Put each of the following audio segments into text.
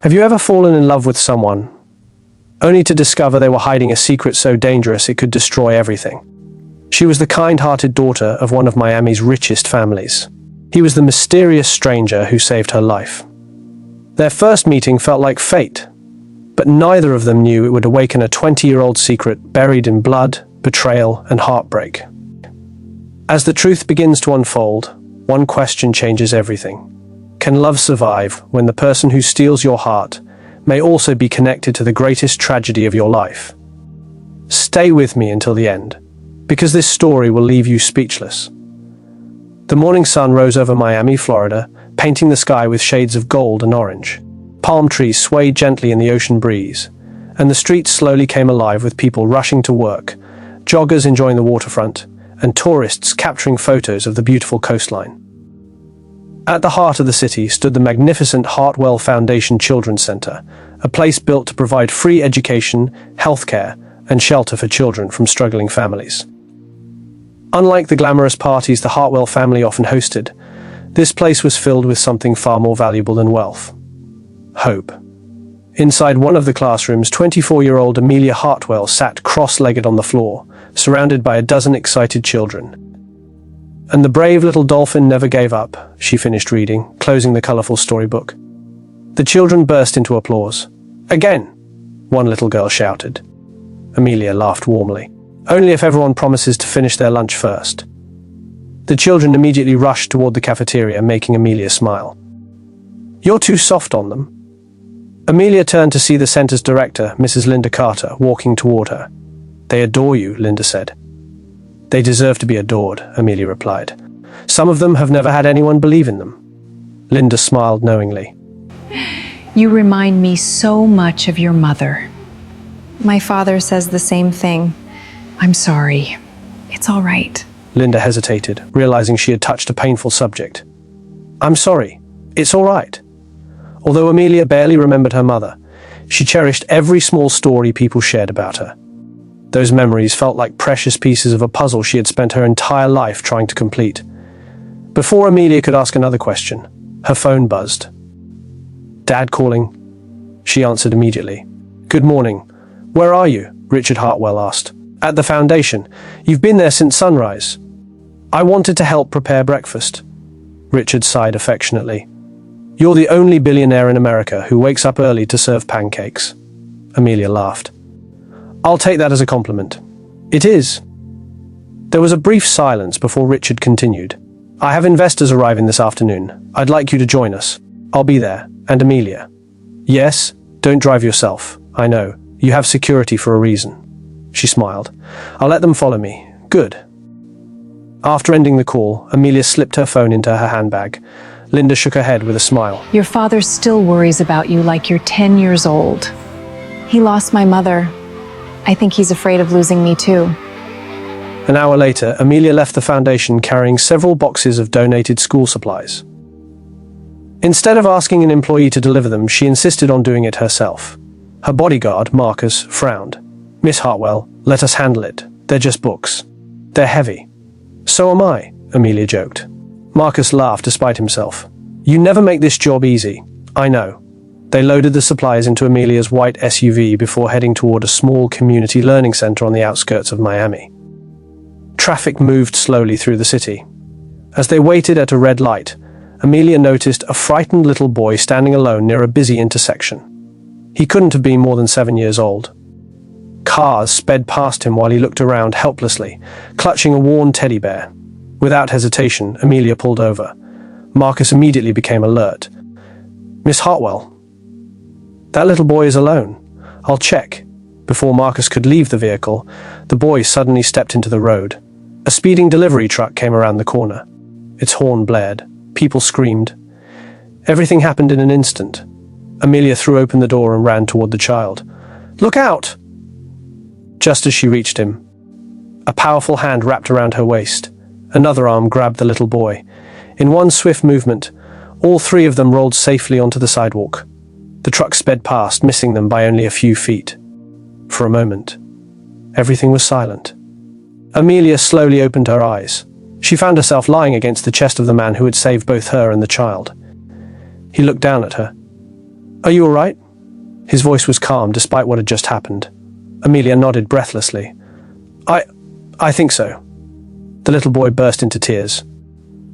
Have you ever fallen in love with someone, only to discover they were hiding a secret so dangerous it could destroy everything? She was the kind-hearted daughter of one of Miami's richest families. He was the mysterious stranger who saved her life. Their first meeting felt like fate, but neither of them knew it would awaken a 20-year-old secret buried in blood, betrayal, and heartbreak. As the truth begins to unfold, one question changes everything. Can love survive when the person who steals your heart may also be connected to the greatest tragedy of your life? Stay with me until the end, because this story will leave you speechless. The morning sun rose over Miami, Florida, painting the sky with shades of gold and orange. Palm trees swayed gently in the ocean breeze, and the streets slowly came alive with people rushing to work, joggers enjoying the waterfront, and tourists capturing photos of the beautiful coastline. At the heart of the city stood the magnificent Hartwell Foundation Children's Center, a place built to provide free education, healthcare, and shelter for children from struggling families. Unlike the glamorous parties the Hartwell family often hosted, this place was filled with something far more valuable than wealth: hope. Inside one of the classrooms, 24-year-old Amelia Hartwell sat cross-legged on the floor, surrounded by a dozen excited children. And the brave little dolphin never gave up, she finished reading, closing the colorful storybook. The children burst into applause. Again, one little girl shouted. Amelia laughed warmly. Only if everyone promises to finish their lunch first. The children immediately rushed toward the cafeteria, making Amelia smile. You're too soft on them. Amelia turned to see the center's director, Mrs. Linda Carter, walking toward her. They adore you, Linda said. They deserve to be adored, Amelia replied. Some of them have never had anyone believe in them. Linda smiled knowingly. You remind me so much of your mother. My father says the same thing. I'm sorry. It's all right. Linda hesitated, realizing she had touched a painful subject. I'm sorry. It's all right. Although Amelia barely remembered her mother, she cherished every small story people shared about her. Those memories felt like precious pieces of a puzzle she had spent her entire life trying to complete. Before Amelia could ask another question, her phone buzzed. Dad calling. She answered immediately. Good morning. Where are you? Richard Hartwell asked. At the foundation. You've been there since sunrise. I wanted to help prepare breakfast. Richard sighed affectionately. You're the only billionaire in America who wakes up early to serve pancakes. Amelia laughed. I'll take that as a compliment. It is. There was a brief silence before Richard continued. I have investors arriving this afternoon. I'd like you to join us. I'll be there. And Amelia. Yes, don't drive yourself. I know. You have security for a reason. She smiled. I'll let them follow me. Good. After ending the call, Amelia slipped her phone into her handbag. Linda shook her head with a smile. Your father still worries about you like you're 10 years old. He lost my mother. I think he's afraid of losing me too. An hour later, Amelia left the foundation carrying several boxes of donated school supplies. Instead of asking an employee to deliver them, she insisted on doing it herself. Her bodyguard, Marcus, frowned. Miss Hartwell, let us handle it. They're just books. They're heavy. So am I, Amelia joked. Marcus laughed despite himself. You never make this job easy. I know. They loaded the supplies into Amelia's white SUV before heading toward a small community learning center on the outskirts of Miami. Traffic moved slowly through the city. As they waited at a red light, Amelia noticed a frightened little boy standing alone near a busy intersection. He couldn't have been more than 7 years old. Cars sped past him while he looked around helplessly, clutching a worn teddy bear. Without hesitation, Amelia pulled over. Marcus immediately became alert. Miss Hartwell, that little boy is alone. I'll check. Before Marcus could leave the vehicle, the boy suddenly stepped into the road. A speeding delivery truck came around the corner. Its horn blared. People screamed. Everything happened in an instant. Amelia threw open the door and ran toward the child. Look out! Just as she reached him, a powerful hand wrapped around her waist. Another arm grabbed the little boy. In one swift movement, all three of them rolled safely onto the sidewalk. The truck sped past, missing them by only a few feet. For a moment, everything was silent. Amelia slowly opened her eyes. She found herself lying against the chest of the man who had saved both her and the child. He looked down at her. Are you all right? His voice was calm despite what had just happened. Amelia nodded breathlessly. I think so. The little boy burst into tears.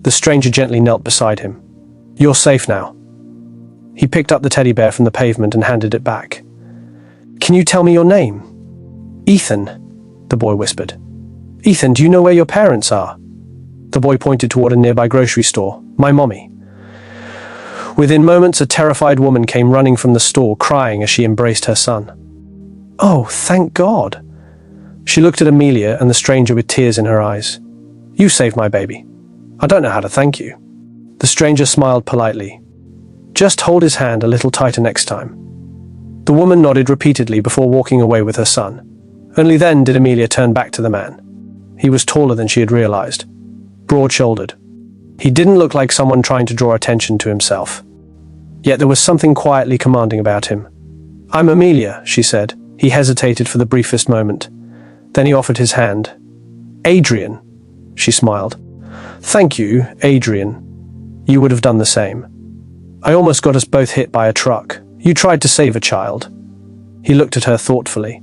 The stranger gently knelt beside him. You're safe now. He picked up the teddy bear from the pavement and handed it back. Can you tell me your name? Ethan, the boy whispered. Ethan, do you know where your parents are? The boy pointed toward a nearby grocery store. My mommy. Within moments, a terrified woman came running from the store, crying as she embraced her son. Oh, thank God. She looked at Amelia and the stranger with tears in her eyes. You saved my baby. I don't know how to thank you. The stranger smiled politely. Just hold his hand a little tighter next time. The woman nodded repeatedly before walking away with her son. Only then did Amelia turn back to the man. He was taller than she had realized. Broad-shouldered. He didn't look like someone trying to draw attention to himself. Yet there was something quietly commanding about him. I'm Amelia, she said. He hesitated for the briefest moment. Then he offered his hand. Adrian, she smiled. Thank you, Adrian. You would have done the same. I almost got us both hit by a truck. You tried to save a child. He looked at her thoughtfully.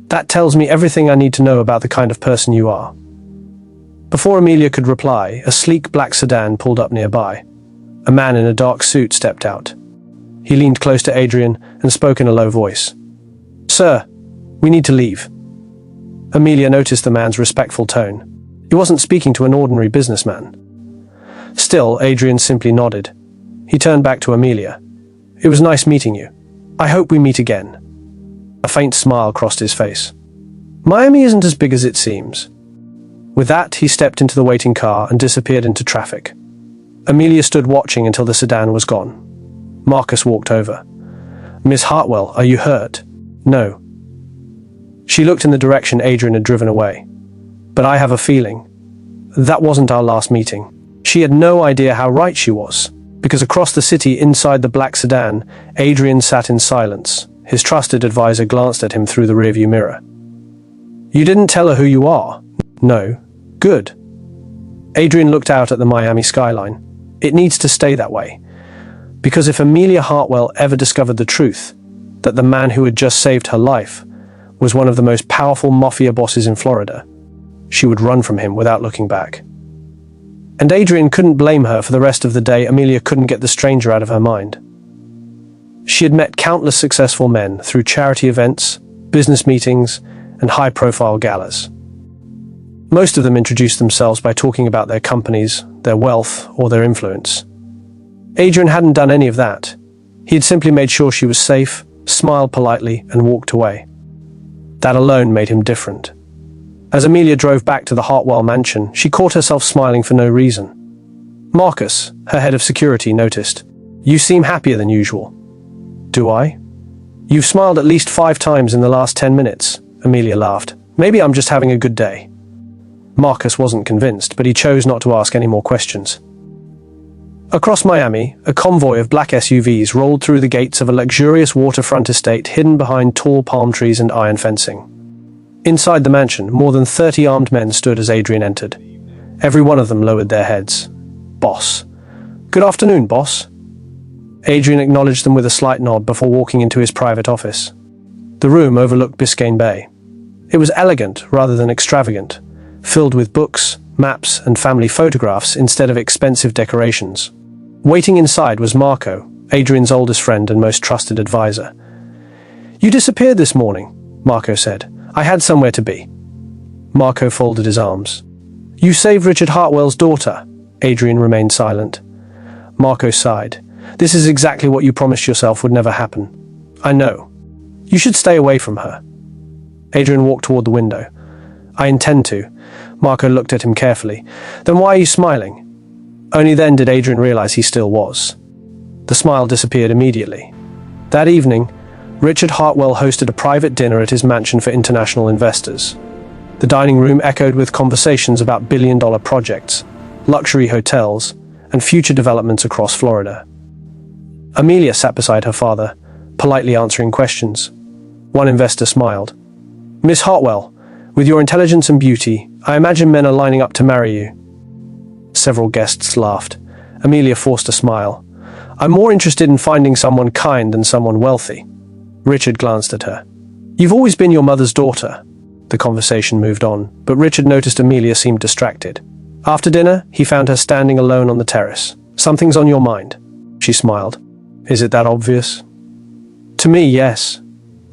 That tells me everything I need to know about the kind of person you are. Before Amelia could reply, a sleek black sedan pulled up nearby. A man in a dark suit stepped out. He leaned close to Adrian and spoke in a low voice. Sir, we need to leave. Amelia noticed the man's respectful tone. He wasn't speaking to an ordinary businessman. Still, Adrian simply nodded. He turned back to Amelia. It was nice meeting you. I hope we meet again. A faint smile crossed his face. Miami isn't as big as it seems. With that, he stepped into the waiting car and disappeared into traffic. Amelia stood watching until the sedan was gone. Marcus walked over. Miss Hartwell, are you hurt? No. She looked in the direction Adrian had driven away. But I have a feeling. That wasn't our last meeting. She had no idea how right she was, because across the city inside the black sedan, Adrian sat in silence. His trusted advisor glanced at him through the rearview mirror. You didn't tell her who you are? No. Good. Adrian looked out at the Miami skyline. It needs to stay that way. Because if Amelia Hartwell ever discovered the truth, that the man who had just saved her life was one of the most powerful mafia bosses in Florida, she would run from him without looking back. And Adrian couldn't blame her. For the rest of the day, Amelia couldn't get the stranger out of her mind. She had met countless successful men through charity events, business meetings, and high-profile galas. Most of them introduced themselves by talking about their companies, their wealth, or their influence. Adrian hadn't done any of that. He had simply made sure she was safe, smiled politely, and walked away. That alone made him different. As Amelia drove back to the Hartwell mansion, she caught herself smiling for no reason. Marcus, her head of security, noticed. You seem happier than usual. Do I? You've smiled at least 5 times in the last 10 minutes, Amelia laughed. Maybe I'm just having a good day. Marcus wasn't convinced, but he chose not to ask any more questions. Across Miami, a convoy of black SUVs rolled through the gates of a luxurious waterfront estate hidden behind tall palm trees and iron fencing. Inside the mansion, more than 30 armed men stood as Adrian entered. Every one of them lowered their heads. Boss. Good afternoon, boss. Adrian acknowledged them with a slight nod before walking into his private office. The room overlooked Biscayne Bay. It was elegant rather than extravagant, filled with books, maps, and family photographs instead of expensive decorations. Waiting inside was Marco, Adrian's oldest friend and most trusted advisor. You disappeared this morning, Marco said. I had somewhere to be. Marco folded his arms. You saved Richard Hartwell's daughter. Adrian remained silent. Marco sighed. This is exactly what you promised yourself would never happen. I know. You should stay away from her. Adrian walked toward the window. I intend to. Marco looked at him carefully. Then why are you smiling? Only then did Adrian realize he still was. The smile disappeared immediately. That evening, Richard Hartwell hosted a private dinner at his mansion for international investors. The dining room echoed with conversations about billion-dollar projects, luxury hotels, and future developments across Florida. Amelia sat beside her father, politely answering questions. One investor smiled. Miss Hartwell, with your intelligence and beauty, I imagine men are lining up to marry you. Several guests laughed. Amelia forced a smile. I'm more interested in finding someone kind than someone wealthy. Richard glanced at her. You've always been your mother's daughter. The conversation moved on, but Richard noticed Amelia seemed distracted. After dinner, he found her standing alone on the terrace. Something's on your mind, she smiled. Is it that obvious? To me, yes.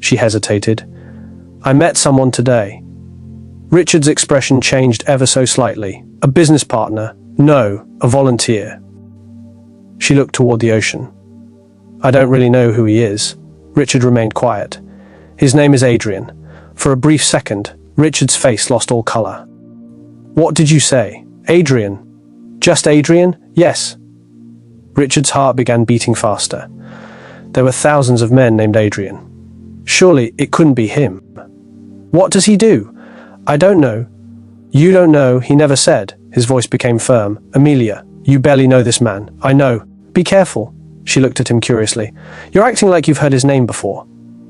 She hesitated. I met someone today. Richard's expression changed ever so slightly. A business partner? No, a volunteer. She looked toward the ocean. I don't really know who he is. Richard remained quiet. His name is Adrian. For a brief second, Richard's face lost all color. What did you say? Adrian? Just Adrian? Yes. Richard's heart began beating faster. There were thousands of men named Adrian. Surely it couldn't be him. What does he do? I don't know. You don't know, he never said. His voice became firm. Amelia, you barely know this man. I know. Be careful. She looked at him curiously. You're acting like you've heard his name before.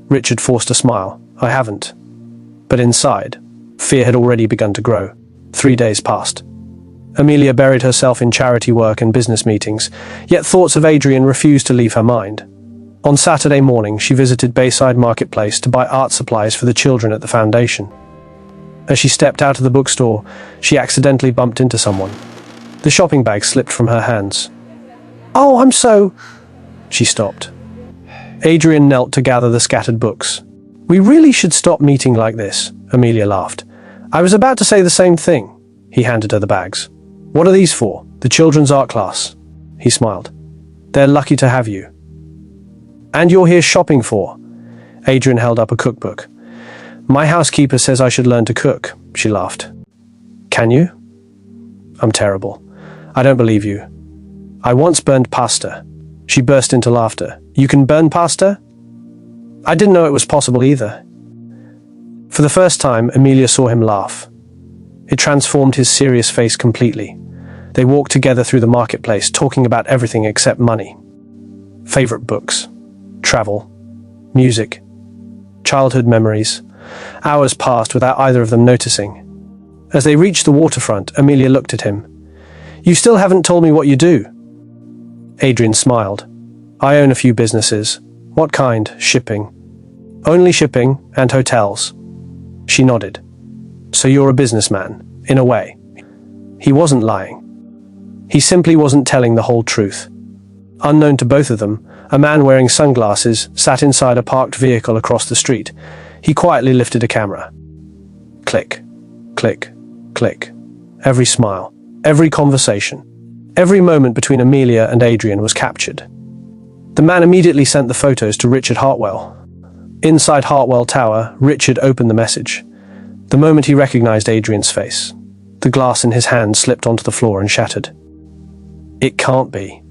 Richard forced a smile. I haven't. But inside, fear had already begun to grow. 3 days passed. Amelia buried herself in charity work and business meetings, yet thoughts of Adrian refused to leave her mind. On Saturday morning, she visited Bayside Marketplace to buy art supplies for the children at the foundation. As she stepped out of the bookstore, she accidentally bumped into someone. The shopping bag slipped from her hands. Oh, I'm so... She stopped. Adrian knelt to gather the scattered books. We really should stop meeting like this, Amelia laughed. I was about to say the same thing. He handed her the bags. What are these for? The children's art class. He smiled. They're lucky to have you. And you're here shopping for? Adrian held up a cookbook. My housekeeper says I should learn to cook, she laughed. Can you? I'm terrible. I don't believe you. I once burned pasta. She burst into laughter. You can burn pasta? I didn't know it was possible either. For the first time, Amelia saw him laugh. It transformed his serious face completely. They walked together through the marketplace, talking about everything except money. Favorite books, travel, music, childhood memories. Hours passed without either of them noticing. As they reached the waterfront, Amelia looked at him. You still haven't told me what you do. Adrian smiled. I own a few businesses. What kind? Shipping. Only shipping and hotels. She nodded. So you're a businessman, in a way. He wasn't lying. He simply wasn't telling the whole truth. Unknown to both of them, a man wearing sunglasses sat inside a parked vehicle across the street. He quietly lifted a camera. Click, click, click. Every smile, every conversation, every moment between Amelia and Adrian was captured. The man immediately sent the photos to Richard Hartwell. Inside Hartwell Tower, Richard opened the message. The moment he recognized Adrian's face, the glass in his hand slipped onto the floor and shattered. It can't be.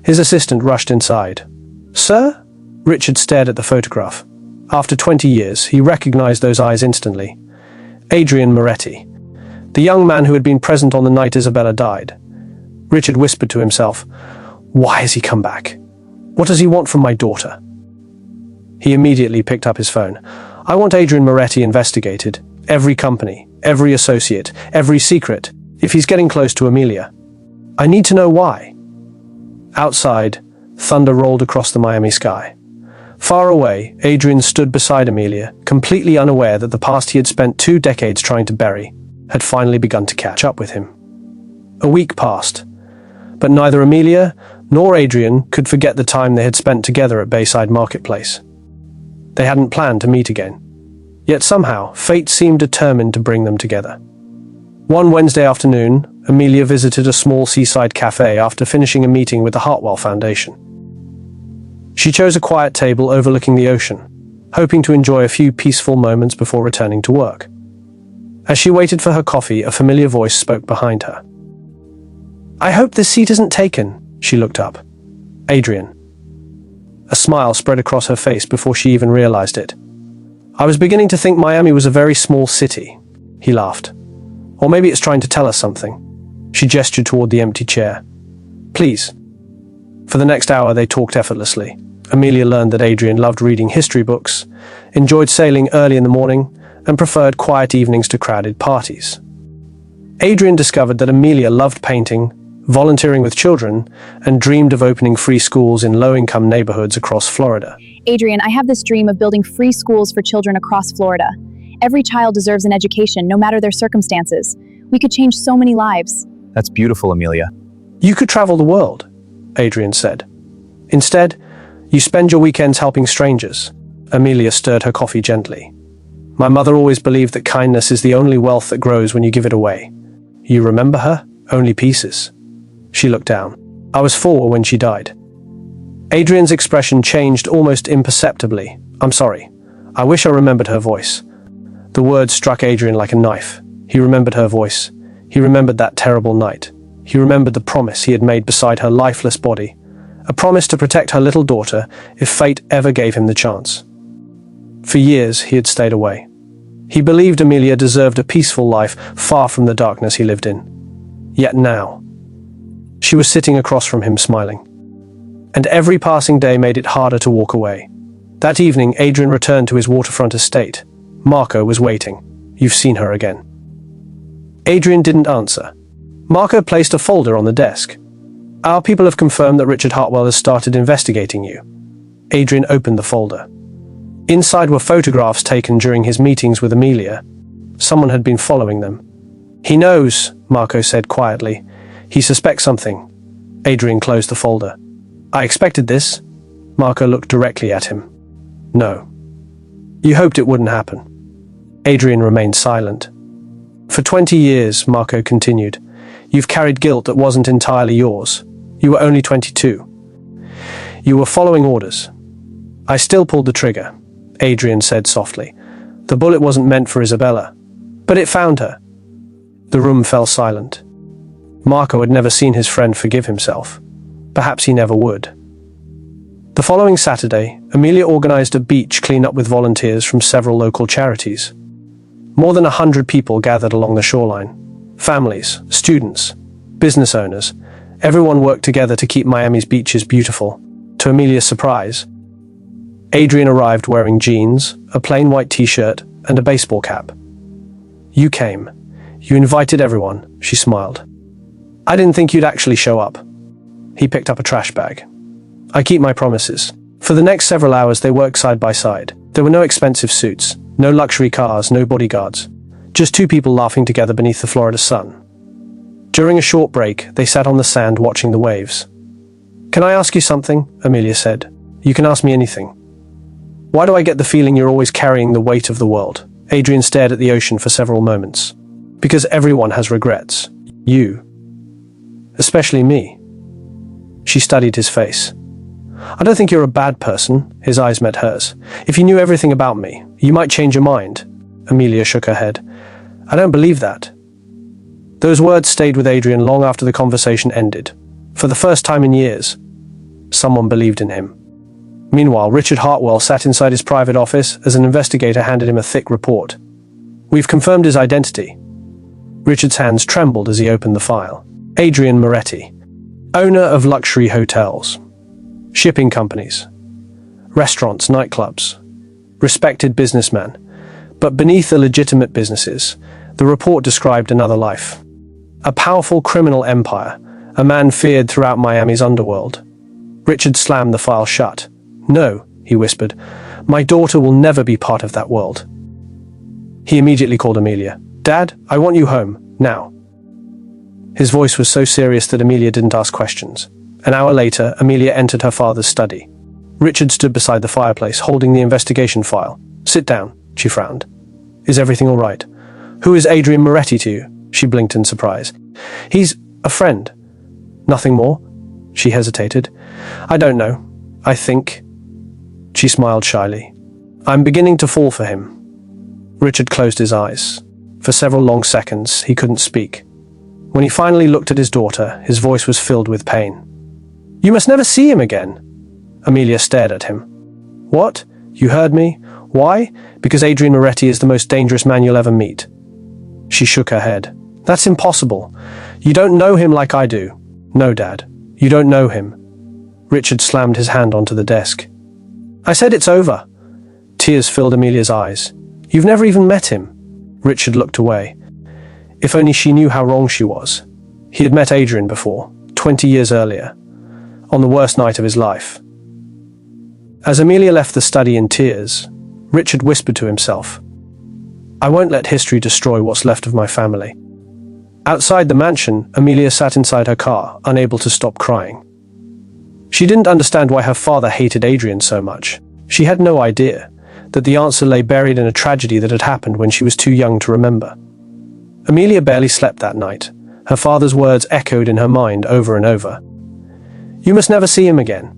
His assistant rushed inside. Sir? Richard stared at the photograph. After 20 years, he recognized those eyes instantly. Adrian Moretti, the young man who had been present on the night Isabella died. Richard whispered to himself, why has he come back? What does he want from my daughter? He immediately picked up his phone. I want Adrian Moretti investigated. Every company, every associate, every secret, if he's getting close to Amelia. I need to know why. Outside, thunder rolled across the Miami sky. Far away, Adrian stood beside Amelia, completely unaware that the past he had spent 2 decades trying to bury had finally begun to catch up with him. A week passed, but neither Amelia nor Adrian could forget the time they had spent together at Bayside Marketplace. They hadn't planned to meet again. Yet somehow, fate seemed determined to bring them together. One Wednesday afternoon, Amelia visited a small seaside cafe after finishing a meeting with the Hartwell Foundation. She chose a quiet table overlooking the ocean, hoping to enjoy a few peaceful moments before returning to work. As she waited for her coffee, a familiar voice spoke behind her. I hope this seat isn't taken, she looked up. Adrian. A smile spread across her face before she even realized it. I was beginning to think Miami was a very small city, he laughed. Or maybe it's trying to tell us something. She gestured toward the empty chair. Please. For the next hour, they talked effortlessly. Amelia learned that Adrian loved reading history books, enjoyed sailing early in the morning, and preferred quiet evenings to crowded parties. Adrian discovered that Amelia loved painting, volunteering with children, and dreamed of opening free schools in low-income neighborhoods across Florida. Adrian, I have this dream of building free schools for children across Florida. Every child deserves an education, no matter their circumstances. We could change so many lives. That's beautiful, Amelia. You could travel the world, Adrian said. Instead, you spend your weekends helping strangers. Amelia stirred her coffee gently. My mother always believed that kindness is the only wealth that grows when you give it away. You remember her? Only pieces. She looked down. I was 4 when she died. Adrian's expression changed almost imperceptibly. I'm sorry. I wish I remembered her voice. The words struck Adrian like a knife. He remembered her voice. He remembered that terrible night. He remembered the promise he had made beside her lifeless body. A promise to protect her little daughter if fate ever gave him the chance. For years, he had stayed away. He believed Amelia deserved a peaceful life far from the darkness he lived in. Yet now, she was sitting across from him smiling. And every passing day made it harder to walk away. That evening, Adrian returned to his waterfront estate. Marco was waiting. You've seen her again. Adrian didn't answer. Marco placed a folder on the desk. Our people have confirmed that Richard Hartwell has started investigating you. Adrian opened the folder. Inside were photographs taken during his meetings with Amelia. Someone had been following them. He knows, Marco said quietly. He suspects something. Adrian closed the folder. I expected this. Marco looked directly at him. No. You hoped it wouldn't happen. Adrian remained silent. For 20 years, Marco continued, you've carried guilt that wasn't entirely yours. You were only 22. You were following orders. I still pulled the trigger, Adrian said softly. The bullet wasn't meant for Isabella, but it found her. The room fell silent. Marco had never seen his friend forgive himself. Perhaps he never would. The following Saturday, Amelia organized a beach cleanup with volunteers from several local charities. More than 100 people gathered along the shoreline. Families, students, business owners. Everyone worked together to keep Miami's beaches beautiful. To Amelia's surprise, Adrian arrived wearing jeans, a plain white t-shirt, and a baseball cap. You came. You invited everyone, she smiled. I didn't think you'd actually show up. He picked up a trash bag. I keep my promises. For the next several hours they worked side by side. There were no expensive suits, no luxury cars, no bodyguards. Just 2 people laughing together beneath the Florida sun. During a short break, they sat on the sand watching the waves. Can I ask you something? Amelia said. You can ask me anything. Why do I get the feeling you're always carrying the weight of the world? Adrian stared at the ocean for several moments. Because everyone has regrets. You. Especially me. She studied his face. I don't think you're a bad person. His eyes met hers. If you knew everything about me, you might change your mind. Amelia shook her head. I don't believe that. Those words stayed with Adrian long after the conversation ended. For the first time in years, someone believed in him. Meanwhile, Richard Hartwell sat inside his private office as an investigator handed him a thick report. We've confirmed his identity. Richard's hands trembled as he opened the file. Adrian Moretti, owner of luxury hotels, shipping companies, restaurants, nightclubs, respected businessman. But beneath the legitimate businesses, the report described another life. A powerful criminal empire, a man feared throughout Miami's underworld. Richard slammed the file shut. No, he whispered, my daughter will never be part of that world. He immediately called Amelia. Dad, I want you home, now. His voice was so serious that Amelia didn't ask questions. An hour later, Amelia entered her father's study. Richard stood beside the fireplace, holding the investigation file. Sit down, she frowned. Is everything all right? Who is Adrian Moretti to you? She blinked in surprise. He's a friend. Nothing more? She hesitated. I don't know. I think... She smiled shyly. I'm beginning to fall for him. Richard closed his eyes. For several long seconds, he couldn't speak. When he finally looked at his daughter, his voice was filled with pain. You must never see him again. Amelia stared at him. What? You heard me? Why? Because Adrian Moretti is the most dangerous man you'll ever meet. She shook her head. That's impossible. You don't know him like I do. No, Dad. You don't know him. Richard slammed his hand onto the desk. I said it's over. Tears filled Amelia's eyes. You've never even met him. Richard looked away. If only she knew how wrong she was. He had met Adrian before. 20 years earlier, on the worst night of his life. As Amelia left the study in tears, Richard whispered to himself, "I won't let history destroy what's left of my family." Outside the mansion, Amelia sat inside her car, unable to stop crying. She didn't understand why her father hated Adrian so much. She had no idea that the answer lay buried in a tragedy that had happened when she was too young to remember. Amelia barely slept that night. Her father's words echoed in her mind over and over. "You must never see him again."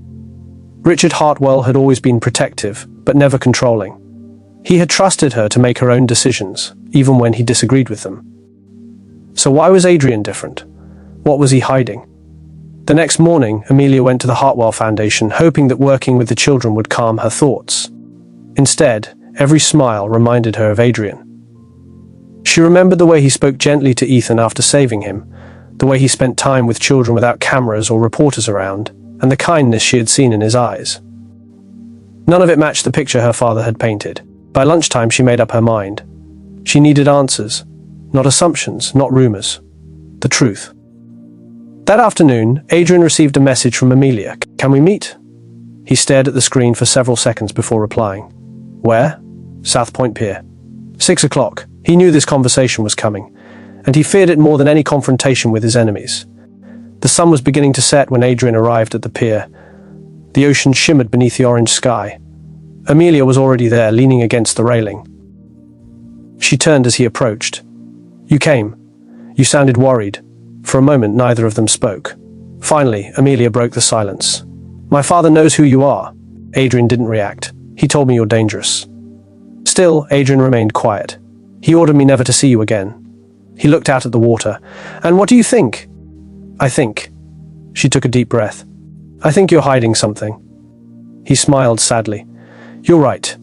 Richard Hartwell had always been protective, but never controlling. He had trusted her to make her own decisions, even when he disagreed with them. So why was Adrian different? What was he hiding? The next morning, Amelia went to the Hartwell Foundation, hoping that working with the children would calm her thoughts. Instead, every smile reminded her of Adrian. She remembered the way he spoke gently to Ethan after saving him, the way he spent time with children without cameras or reporters around, and the kindness she had seen in his eyes. None of it matched the picture her father had painted. By lunchtime, she made up her mind. She needed answers, not assumptions, not rumors. The truth. That afternoon, Adrian received a message from Amelia. "Can we meet?" He stared at the screen for several seconds before replying. "Where?" "South Point Pier." 6 o'clock. He knew this conversation was coming, and he feared it more than any confrontation with his enemies. The sun was beginning to set when Adrian arrived at the pier. The ocean shimmered beneath the orange sky. Amelia was already there, leaning against the railing. She turned as he approached. "You came. You sounded worried." For a moment, neither of them spoke. Finally, Amelia broke the silence. "My father knows who you are." Adrian didn't react. "He told me you're dangerous." Still, Adrian remained quiet. "He ordered me never to see you again." He looked out at the water. "And what do you think?" "I think." She took a deep breath. "I think you're hiding something." He smiled sadly. "You're right."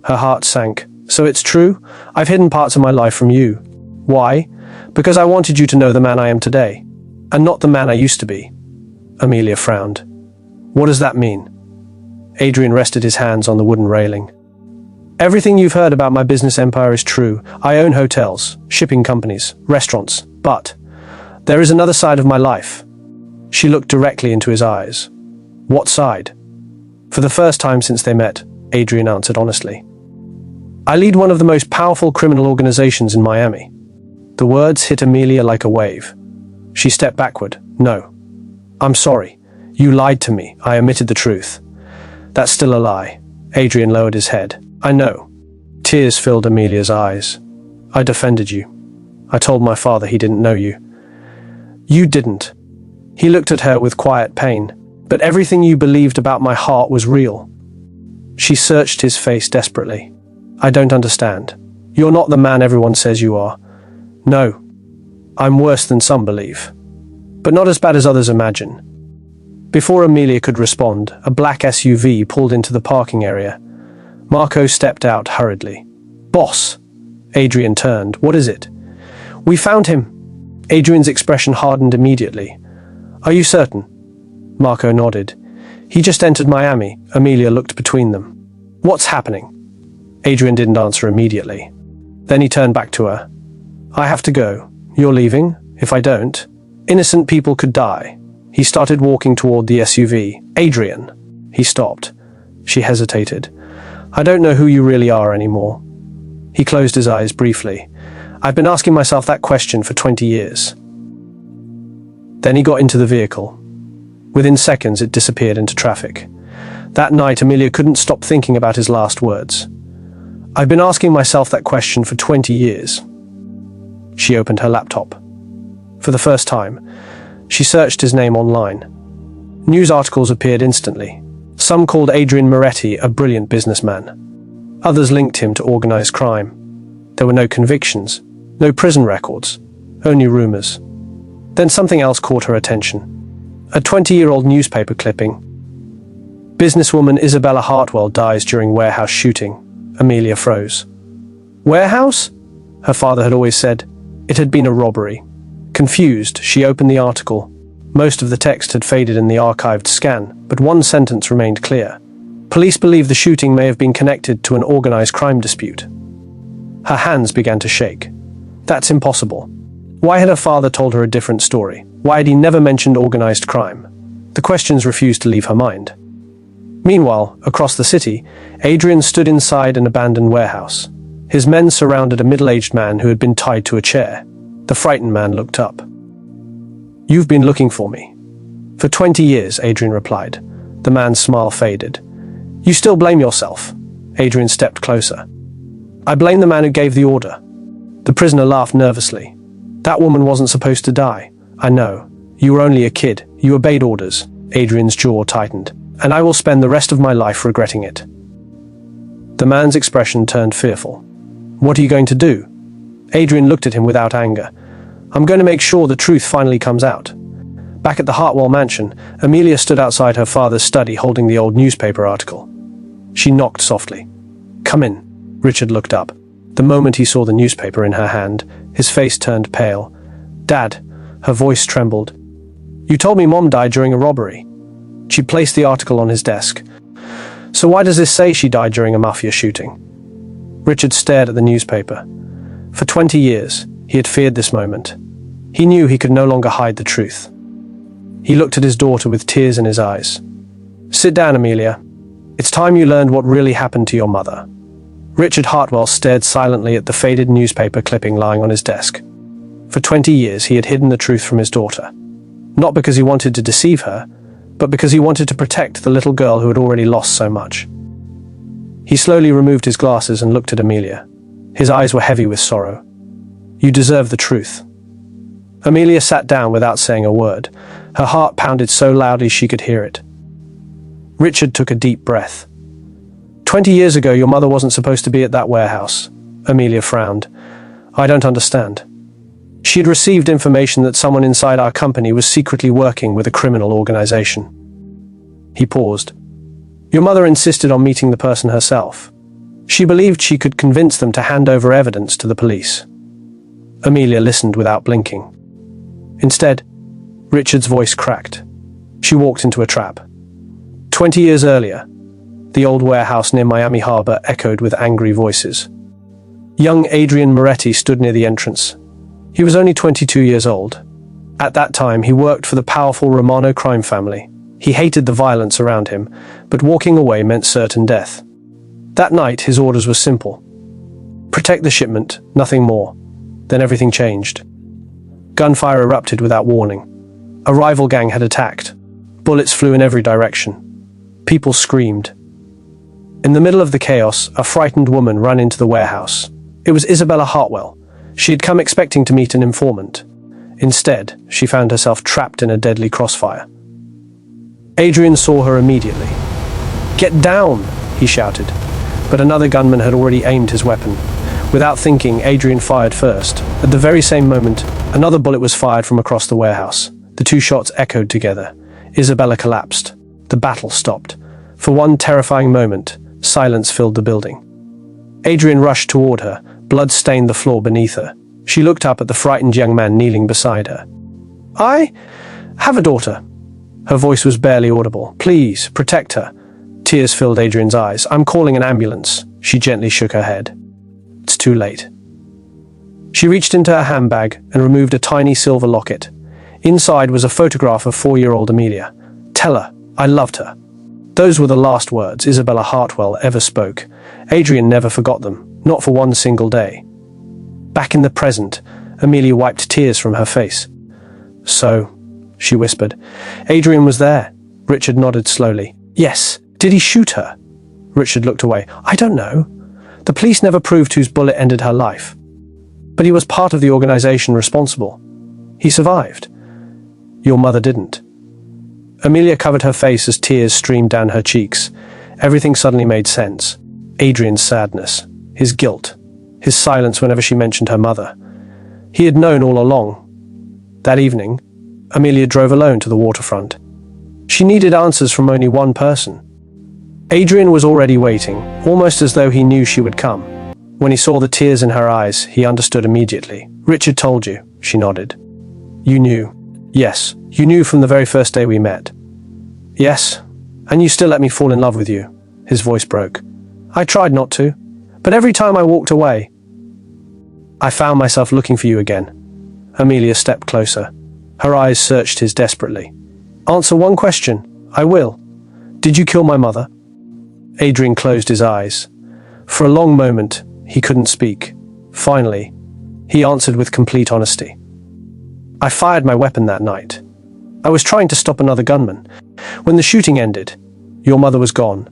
Her heart sank. "So it's true? I've hidden parts of my life from you. Why? Because I wanted you to know the man I am today, and not the man I used to be." Amelia frowned. "What does that mean?" Adrian rested his hands on the wooden railing. "Everything you've heard about my business empire is true. I own hotels, shipping companies, restaurants, but there is another side of my life." She looked directly into his eyes. "What side?" "For the first time since they met," Adrian answered honestly. "I lead one of the most powerful criminal organizations in Miami." The words hit Amelia like a wave. She stepped backward. "No. I'm sorry. You lied to me. I omitted the truth." "That's still a lie." Adrian lowered his head. "I know." Tears filled Amelia's eyes. "I defended you. I told my father he didn't know you." "You didn't." He looked at her with quiet pain. "But everything you believed about my heart was real." She searched his face desperately. "I don't understand. You're not the man everyone says you are." "No. I'm worse than some believe. But not as bad as others imagine." Before Amelia could respond, a black SUV pulled into the parking area. Marco stepped out hurriedly. "Boss!" Adrian turned. "What is it?" "We found him." Adrian's expression hardened immediately. "Are you certain?" Marco nodded. "He just entered Miami." Amelia looked between them. "What's happening?" Adrian didn't answer immediately. Then he turned back to her. "I have to go. You're leaving? If I don't, innocent people could die." He started walking toward the SUV. "Adrian!" He stopped. She hesitated. "I don't know who you really are anymore." He closed his eyes briefly. "I've been asking myself that question for 20 years. Then he got into the vehicle. Within seconds, it disappeared into traffic. That night, Amelia couldn't stop thinking about his last words. "I've been asking myself that question for 20 years. She opened her laptop. For the first time, she searched his name online. News articles appeared instantly. Some called Adrian Moretti a brilliant businessman. Others linked him to organized crime. There were no convictions, no prison records, only rumors. Then something else caught her attention. A 20-year-old newspaper clipping. "Businesswoman Isabella Hartwell dies during warehouse shooting." Amelia froze. "Warehouse?" Her father had always said. It had been a robbery. Confused, she opened the article. Most of the text had faded in the archived scan, but one sentence remained clear. Police believe the shooting may have been connected to an organized crime dispute. Her hands began to shake. That's impossible. Why had her father told her a different story? Why had he never mentioned organized crime? The questions refused to leave her mind. Meanwhile, across the city, Adrian stood inside an abandoned warehouse. His men surrounded a middle-aged man who had been tied to a chair. The frightened man looked up. "You've been looking for me." "For 20 years, Adrian replied. The man's smile faded. "You still blame yourself?" Adrian stepped closer. "I blame the man who gave the order." The prisoner laughed nervously. "That woman wasn't supposed to die. I know. You were only a kid. You obeyed orders." Adrian's jaw tightened. "And I will spend the rest of my life regretting it." The man's expression turned fearful. "What are you going to do?" Adrian looked at him without anger. "I'm going to make sure the truth finally comes out." Back at the Hartwell mansion, Amelia stood outside her father's study holding the old newspaper article. She knocked softly. "Come in." Richard looked up. The moment he saw the newspaper in her hand, his face turned pale. "Dad," her voice trembled. "You told me Mom died during a robbery." She placed the article on his desk. "So why does this say she died during a Mafia shooting?" Richard stared at the newspaper. For 20 years, he had feared this moment. He knew he could no longer hide the truth. He looked at his daughter with tears in his eyes. "Sit down, Amelia. It's time you learned what really happened to your mother." Richard Hartwell stared silently at the faded newspaper clipping lying on his desk. For 20 years, he had hidden the truth from his daughter. Not because he wanted to deceive her, but because he wanted to protect the little girl who had already lost so much. He slowly removed his glasses and looked at Amelia. His eyes were heavy with sorrow. "You deserve the truth." Amelia sat down without saying a word. Her heart pounded so loudly she could hear it. Richard took a deep breath. 20 years ago, your mother wasn't supposed to be at that warehouse." Amelia frowned. "I don't understand." She had received information that someone inside our company was secretly working with a criminal organization. He paused. "Your mother insisted on meeting the person herself. She believed she could convince them to hand over evidence to the police." Amelia listened without blinking. Instead, Richard's voice cracked. She walked into a trap. 20 years earlier, the old warehouse near Miami Harbor echoed with angry voices. Young Adrian Moretti stood near the entrance. He was only 22 years old. At that time, he worked for the powerful Romano crime family. He hated the violence around him, but walking away meant certain death. That night, his orders were simple. Protect the shipment, nothing more. Then everything changed. Gunfire erupted without warning. A rival gang had attacked. Bullets flew in every direction. People screamed. In the middle of the chaos, a frightened woman ran into the warehouse. It was Isabella Hartwell. She had come expecting to meet an informant. Instead, she found herself trapped in a deadly crossfire. Adrian saw her immediately. "Get down!" he shouted. But another gunman had already aimed his weapon. Without thinking, Adrian fired first. At the very same moment, another bullet was fired from across the warehouse. The two shots echoed together. Isabella collapsed. The battle stopped. For one terrifying moment, silence filled the building. Adrian rushed toward her. Blood stained the floor beneath her. She looked up at the frightened young man kneeling beside her. "I have a daughter." Her voice was barely audible. "Please, protect her." Tears filled Adrian's eyes. "I'm calling an ambulance." She gently shook her head. "It's too late." She reached into her handbag and removed a tiny silver locket. Inside was a photograph of 4-year-old Amelia. "Tell her, I loved her." Those were the last words Isabella Hartwell ever spoke. Adrian never forgot them, not for one single day. Back in the present, Amelia wiped tears from her face. "So," she whispered, "Adrian was there." Richard nodded slowly. "Yes. Did he shoot her?" Richard looked away. "I don't know. The police never proved whose bullet ended her life. But he was part of the organization responsible. He survived. Your mother didn't." Amelia covered her face as tears streamed down her cheeks. Everything suddenly made sense. Adrian's sadness, his guilt, his silence whenever she mentioned her mother. He had known all along. That evening, Amelia drove alone to the waterfront. She needed answers from only one person. Adrian was already waiting, almost as though he knew she would come. When he saw the tears in her eyes, he understood immediately. "Richard told you," she nodded. "You knew." "Yes, you knew from the very first day we met." "Yes, and you still let me fall in love with you." His voice broke. "I tried not to, but every time I walked away, I found myself looking for you again." Amelia stepped closer. Her eyes searched his desperately. "Answer one question." "I will. Did you kill my mother?" Adrian closed his eyes. For a long moment, he couldn't speak. Finally, he answered with complete honesty. "I fired my weapon that night. I was trying to stop another gunman. When the shooting ended, your mother was gone.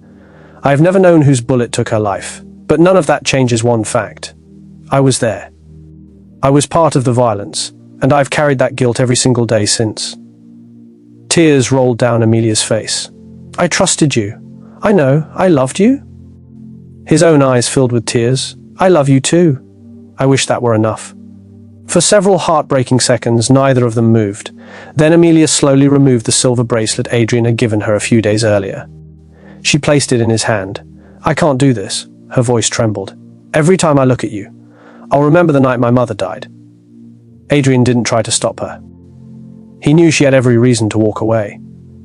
I have never known whose bullet took her life, but none of that changes one fact. I was there. I was part of the violence, and I've carried that guilt every single day since." Tears rolled down Amelia's face. "I trusted you. I know, I loved you." His own eyes filled with tears. "I love you too. I wish that were enough." For several heartbreaking seconds, neither of them moved. Then Amelia slowly removed the silver bracelet Adrian had given her a few days earlier. She placed it in his hand. "I can't do this." Her voice trembled. "Every time I look at you, I'll remember the night my mother died." Adrian didn't try to stop her. He knew she had every reason to walk away.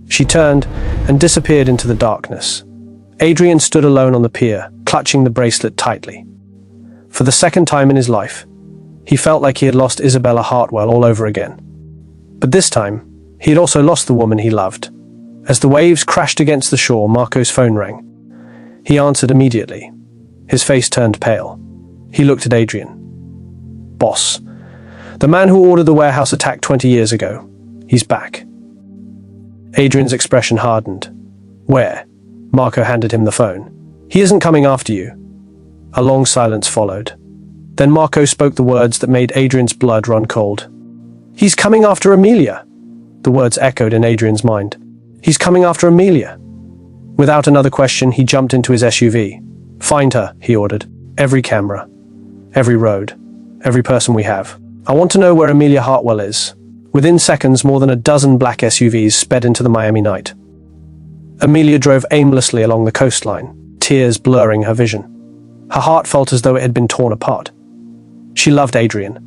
She turned and disappeared into the darkness. Adrian stood alone on the pier, clutching the bracelet tightly. For the second time in his life, he felt like he had lost Isabella Hartwell all over again. But this time, he had also lost the woman he loved. As the waves crashed against the shore, Marco's phone rang. He answered immediately. His face turned pale. He looked at Adrian. "Boss, the man who ordered the warehouse attack 20 years ago, he's back." Adrian's expression hardened. "Where?" Marco handed him the phone. "He isn't coming after you." A long silence followed. Then Marco spoke the words that made Adrian's blood run cold. "He's coming after Amelia." The words echoed in Adrian's mind. "He's coming after Amelia." Without another question, he jumped into his SUV. "Find her," he ordered. "Every camera. Every road. Every person we have. I want to know where Amelia Hartwell is." Within seconds, more than a dozen black SUVs sped into the Miami night. Amelia drove aimlessly along the coastline, tears blurring her vision. Her heart felt as though it had been torn apart. She loved Adrian.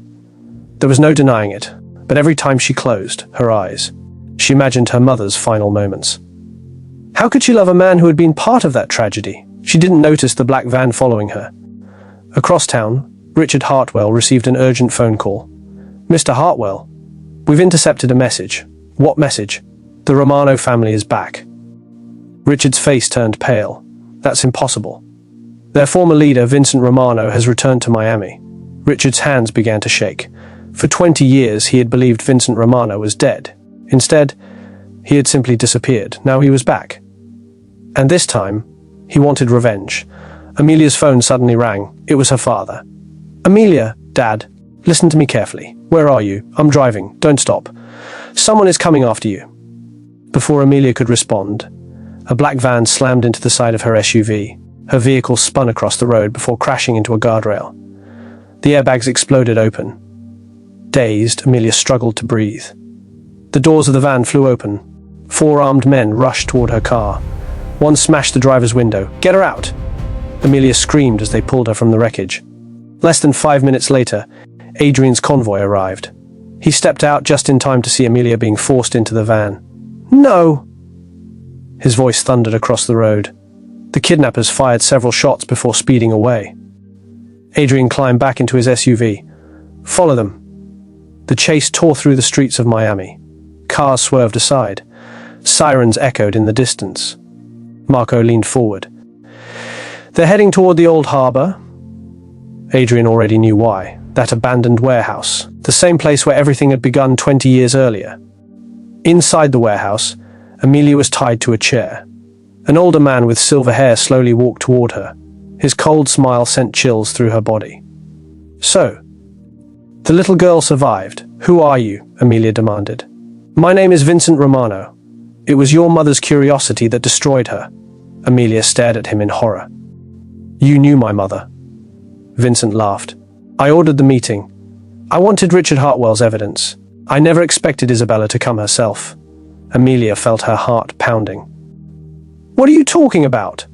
There was no denying it, but every time she closed her eyes, she imagined her mother's final moments. How could she love a man who had been part of that tragedy? She didn't notice the black van following her. Across town, Richard Hartwell received an urgent phone call. "Mr. Hartwell, we've intercepted a message." "What message?" "The Romano family is back." Richard's face turned pale. "That's impossible. Their former leader, Vincent Romano, has returned to Miami." Richard's hands began to shake. For 20 years, he had believed Vincent Romano was dead. Instead, he had simply disappeared. Now he was back. And this time, he wanted revenge. Amelia's phone suddenly rang. It was her father. "Amelia, Dad, listen to me carefully. Where are you? I'm driving. Don't stop. Someone is coming after you." Before Amelia could respond, a black van slammed into the side of her SUV. Her vehicle spun across the road before crashing into a guardrail. The airbags exploded open. Dazed, Amelia struggled to breathe. The doors of the van flew open. 4 armed men rushed toward her car. One smashed the driver's window. "Get her out!" Amelia screamed as they pulled her from the wreckage. Less than 5 minutes later, Adrian's convoy arrived. He stepped out just in time to see Amelia being forced into the van. "No!" His voice thundered across the road. The kidnappers fired several shots before speeding away. Adrian climbed back into his SUV. "Follow them." The chase tore through the streets of Miami. Cars swerved aside. Sirens echoed in the distance. Marco leaned forward. "They're heading toward the old harbor." Adrian already knew why. That abandoned warehouse. The same place where everything had begun 20 years earlier. Inside the warehouse, Amelia was tied to a chair. An older man with silver hair slowly walked toward her. His cold smile sent chills through her body. "So, the little girl survived. Who are you?" Amelia demanded. "My name is Vincent Romano. It was your mother's curiosity that destroyed her." Amelia stared at him in horror. "You knew my mother." Vincent laughed. "I ordered the meeting. I wanted Richard Hartwell's evidence. I never expected Isabella to come herself." Amelia felt her heart pounding. "What are you talking about?"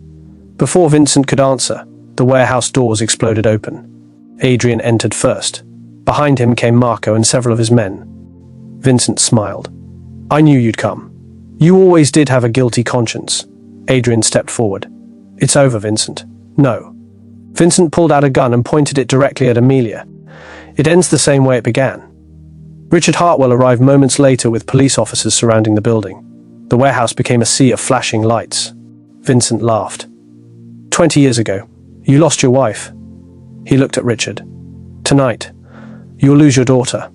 Before Vincent could answer, the warehouse doors exploded open. Adrian entered first. Behind him came Marco and several of his men. Vincent smiled. "I knew you'd come. You always did have a guilty conscience." Adrian stepped forward. "It's over, Vincent." "No." Vincent pulled out a gun and pointed it directly at Amelia. "It ends the same way it began. Richard Hartwell arrived moments later with police officers surrounding the building. The warehouse became a sea of flashing lights. Vincent laughed. 20 years ago, you lost your wife. He looked at Richard. Tonight, you'll lose your daughter.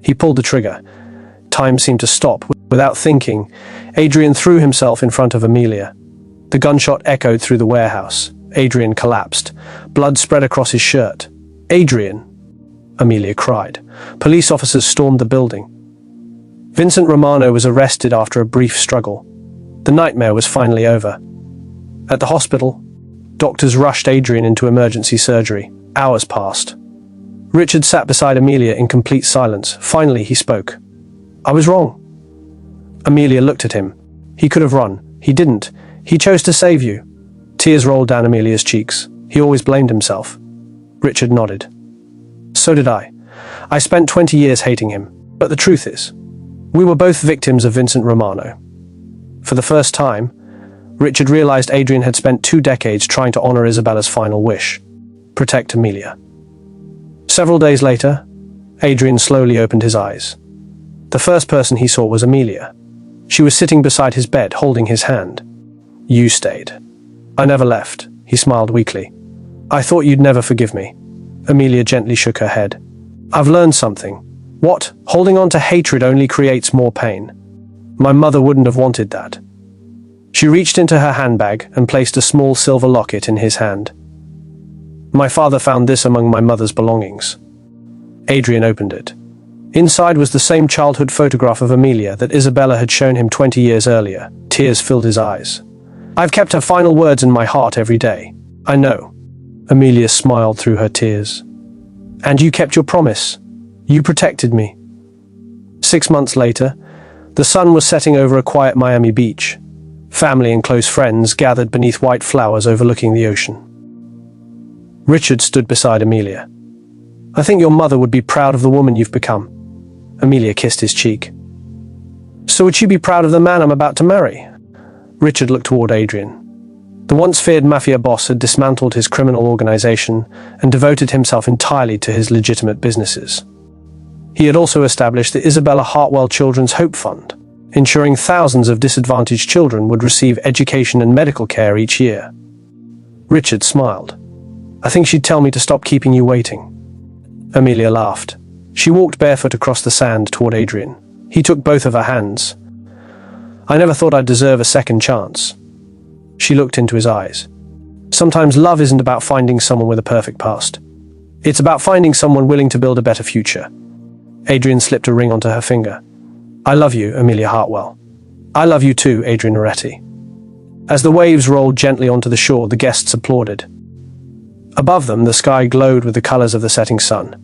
He pulled the trigger. Time seemed to stop. Without thinking, Adrian threw himself in front of Amelia. The gunshot echoed through the warehouse. Adrian collapsed. Blood spread across his shirt. Adrian! Amelia cried. Police officers stormed the building. Vincent Romano was arrested after a brief struggle. The nightmare was finally over. At the hospital, doctors rushed Adrian into emergency surgery. Hours passed. Richard sat beside Amelia in complete silence. Finally, he spoke. I was wrong. Amelia looked at him. He could have run. He didn't. He chose to save you. Tears rolled down Amelia's cheeks. He always blamed himself. Richard nodded. So did I. I spent 20 years hating him. But the truth is, we were both victims of Vincent Romano. For the first time, Richard realized Adrian had spent 2 decades trying to honor Isabella's final wish: protect Amelia. Several days later, Adrian slowly opened his eyes. The first person he saw was Amelia. She was sitting beside his bed, holding his hand. You stayed. I never left, he smiled weakly. I thought you'd never forgive me. Amelia gently shook her head. I've learned something. What? Holding on to hatred only creates more pain. My mother wouldn't have wanted that. She reached into her handbag and placed a small silver locket in his hand. My father found this among my mother's belongings. Adrian opened it. Inside was the same childhood photograph of Amelia that Isabella had shown him 20 years earlier. Tears filled his eyes. I've kept her final words in my heart every day. I know. Amelia smiled through her tears. And you kept your promise. You protected me. 6 months later, the sun was setting over a quiet Miami beach. Family and close friends gathered beneath white flowers overlooking the ocean. Richard stood beside Amelia. I think your mother would be proud of the woman you've become. Amelia kissed his cheek. So would she be proud of the man I'm about to marry? Richard looked toward Adrian. The once feared Mafia boss had dismantled his criminal organization and devoted himself entirely to his legitimate businesses. He had also established the Isabella Hartwell Children's Hope Fund, ensuring thousands of disadvantaged children would receive education and medical care each year. Richard smiled. I think she'd tell me to stop keeping you waiting. Amelia laughed. She walked barefoot across the sand toward Adrian. He took both of her hands. I never thought I'd deserve a second chance. She looked into his eyes. Sometimes love isn't about finding someone with a perfect past. It's about finding someone willing to build a better future. Adrian slipped a ring onto her finger. I love you, Amelia Hartwell. I love you too, Adrian Oretti. As the waves rolled gently onto the shore, the guests applauded. Above them, the sky glowed with the colors of the setting sun.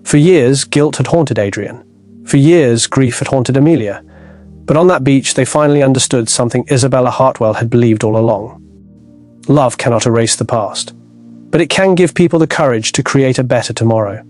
For years, guilt had haunted Adrian. For years, grief had haunted Amelia. But on that beach, they finally understood something Isabella Hartwell had believed all along. Love cannot erase the past, but it can give people the courage to create a better tomorrow.